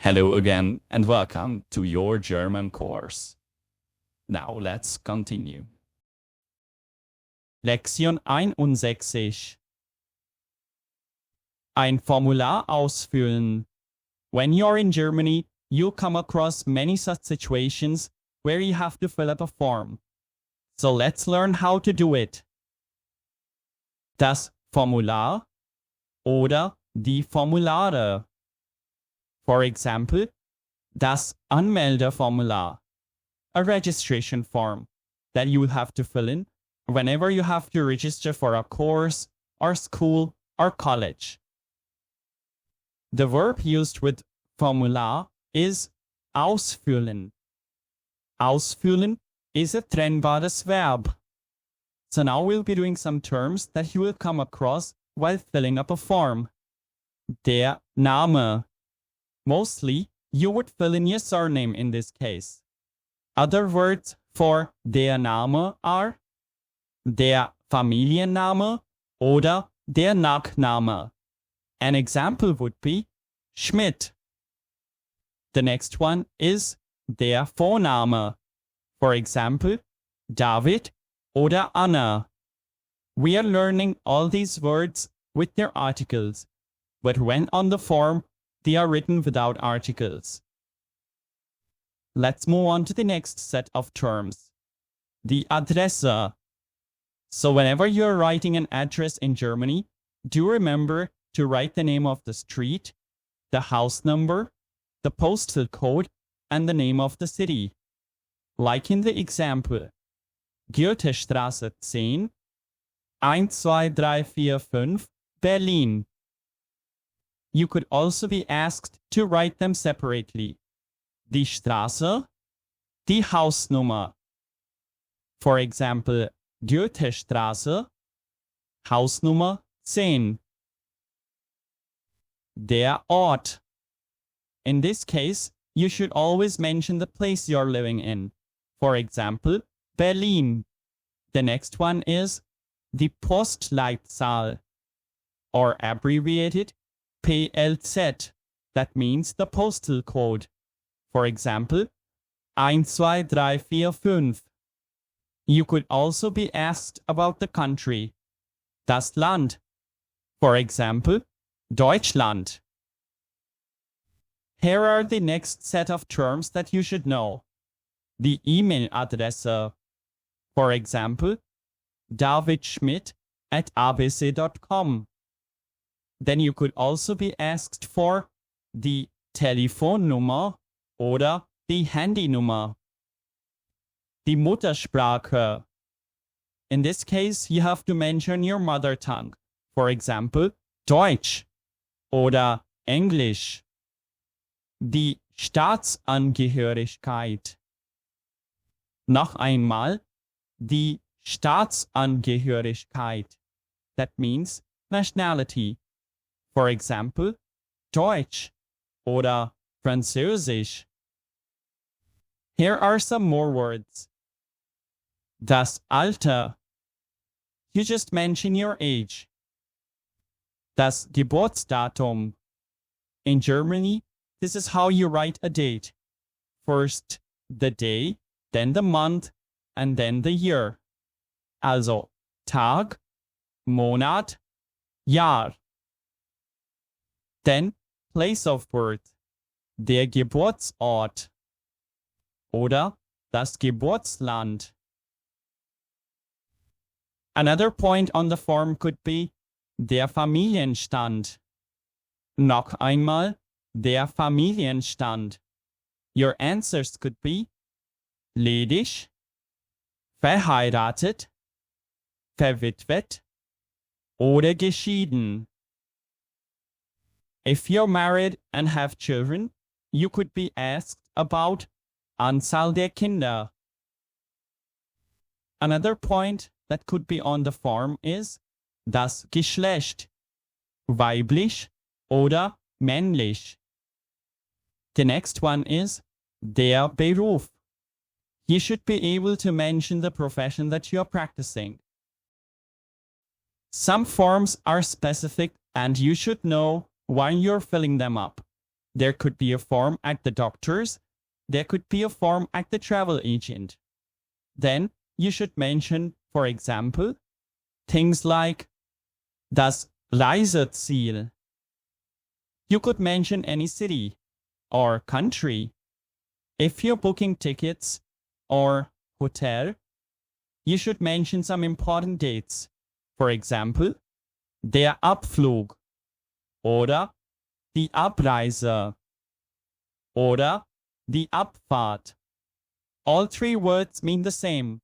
Hello again and welcome to your German course. Now let's continue. Lektion 61. Ein Formular ausfüllen. When you're in Germany, you'll come across many such situations where you have to fill up a form. So let's learn how to do it. Das Formular oder die Formulare. For example, das Anmeldeformular, a registration form that you will have to fill in whenever you have to register for a course or school or college. The verb used with Formular is ausfüllen. Ausfüllen is a trennbares verb. So now we'll be doing some terms that you will come across while filling up a form. Der Name. Mostly, you would fill in your surname in this case. Other words for der Name are der Familienname oder der Nachname. An example would be Schmidt. The next one is der Vorname. For example, David oder Anna. We are learning all these words with their articles, but when on the form, they are written without articles. Let's move on to the next set of terms. The Adresse. So whenever you're writing an address in Germany, do remember to write the name of the street, the house number, the postal code, and the name of the city. Like in the example, Goethestraße 10, 1, 2, 3, 4, 5, Berlin. You could also be asked to write them separately. Die Straße, die Hausnummer. For example, Goethestraße, Hausnummer 10. Der Ort. In this case, you should always mention the place you're living in. For example, Berlin. The next one is die Postleitzahl, or abbreviated PLZ. That means the postal code. For example, 1, 2, 3, 4, 5. You could also be asked about the country. Das Land. For example, Deutschland. Here are the next set of terms that you should know. The email address. For example, davidschmidt@abc.com. Then you could also be asked for die Telefonnummer oder die Handynummer. Die Muttersprache. In this case, you have to mention your mother tongue. For example, Deutsch oder Englisch. Die Staatsangehörigkeit. Noch einmal, die Staatsangehörigkeit. That means nationality. For example, Deutsch oder Französisch. Here are some more words. Das Alter. You just mention your age. Das Geburtsdatum. In Germany, this is how you write a date. First the day, then the month, and then the year. Also Tag, Monat, Jahr. Then place of birth, der Geburtsort oder das Geburtsland. Another point on the form could be der Familienstand. Noch einmal, der Familienstand. Your answers could be ledig, verheiratet, verwitwet oder geschieden. If you're married and have children, you could be asked about Anzahl der Kinder. Another point that could be on the form is das Geschlecht, weiblich oder männlich. The next one is der Beruf. You should be able to mention the profession that you are practicing. Some forms are specific and you should know why you're filling them up. There could be a form at the doctor's. There could be a form at the travel agent. Then you should mention, for example, things like das Reiseziel. You could mention any city or country. If you're booking tickets or hotel, you should mention some important dates. For example, der Abflug oder die Abreise oder die Abfahrt. All three words mean the same.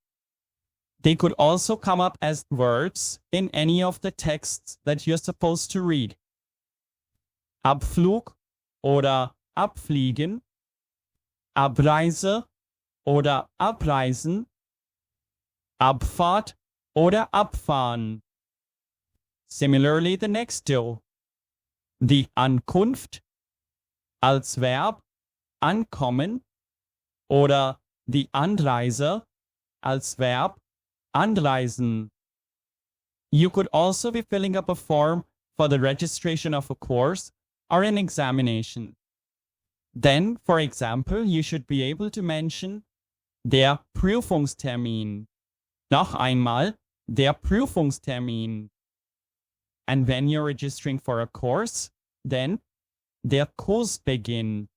They could also come up as words in any of the texts that you're supposed to read. Abflug oder abfliegen, Abreise oder abreisen, Abfahrt oder abfahren. Similarly, the next two. Die Ankunft als Verb ankommen oder die Anreise als Verb anreisen. You could also be filling up a form for the registration of a course or an examination. Then, for example, you should be able to mention der Prüfungstermin. Noch einmal, der Prüfungstermin. And when you're registering for a course, then der Kursbeginn.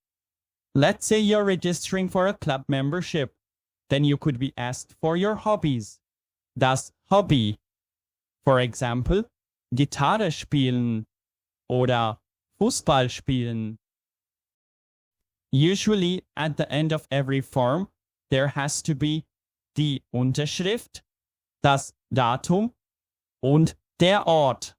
Let's say you're registering for a club membership. Then you could be asked for your hobbies. Das Hobby. For example, Gitarre spielen oder Fußball spielen. Usually, at the end of every form, there has to be die Unterschrift, das Datum und der Ort.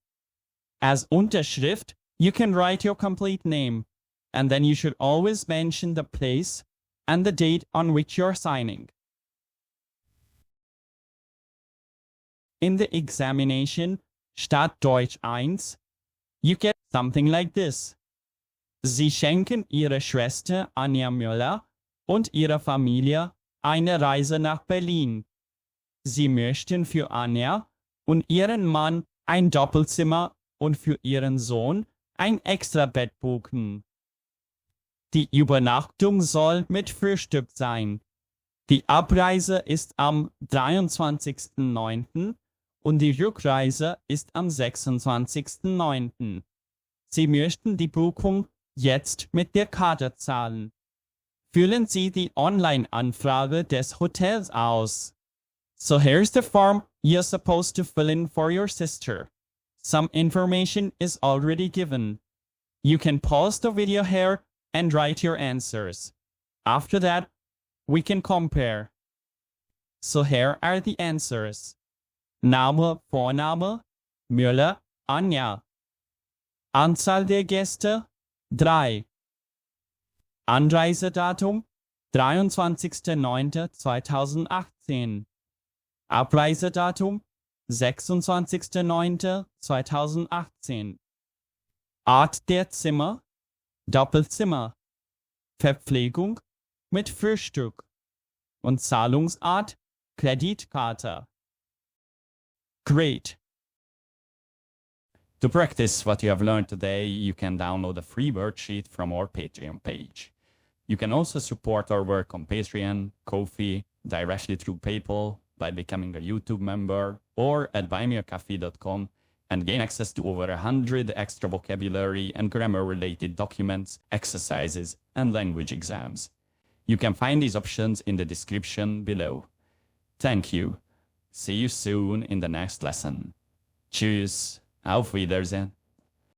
As Unterschrift, you can write your complete name, and then you should always mention the place and the date on which you're signing. In the examination START Deutsch A1, you get something like this. Sie schenken ihrer Schwester Anja Müller und ihrer Familie eine Reise nach Berlin. Sie möchten für Anja und ihren Mann ein Doppelzimmer und für ihren Sohn ein Extrabett buchen. Die Übernachtung soll mit Frühstück sein. Die Abreise ist am 23.09. und die Rückreise ist am 26.09. Sie möchten die Buchung jetzt mit der Karte zahlen. Füllen Sie die Online-Anfrage des Hotels aus. So here's the form you're supposed to fill in for your sister. Some information is already given. You can pause the video here and write your answers. After that, we can compare. So here are the answers. Name, Vorname, Müller, Anja. Anzahl der Gäste, 3. Anreisedatum, 23.09.2018. Abreisedatum, 26.09.2018. Art der Zimmer, Doppelzimmer. Verpflegung mit Frühstück. Und Zahlungsart, Kreditkarte. Great! To practice what you have learned today, you can download a free worksheet from our Patreon page. You can also support our work on Patreon, Ko-fi, directly through PayPal, by becoming a YouTube member, or at buymeacoffee.com, and gain access to over 100 extra vocabulary and grammar-related documents, exercises, and language exams. You can find these options in the description below. Thank you. See you soon in the next lesson. Tschüss. Auf Wiedersehen.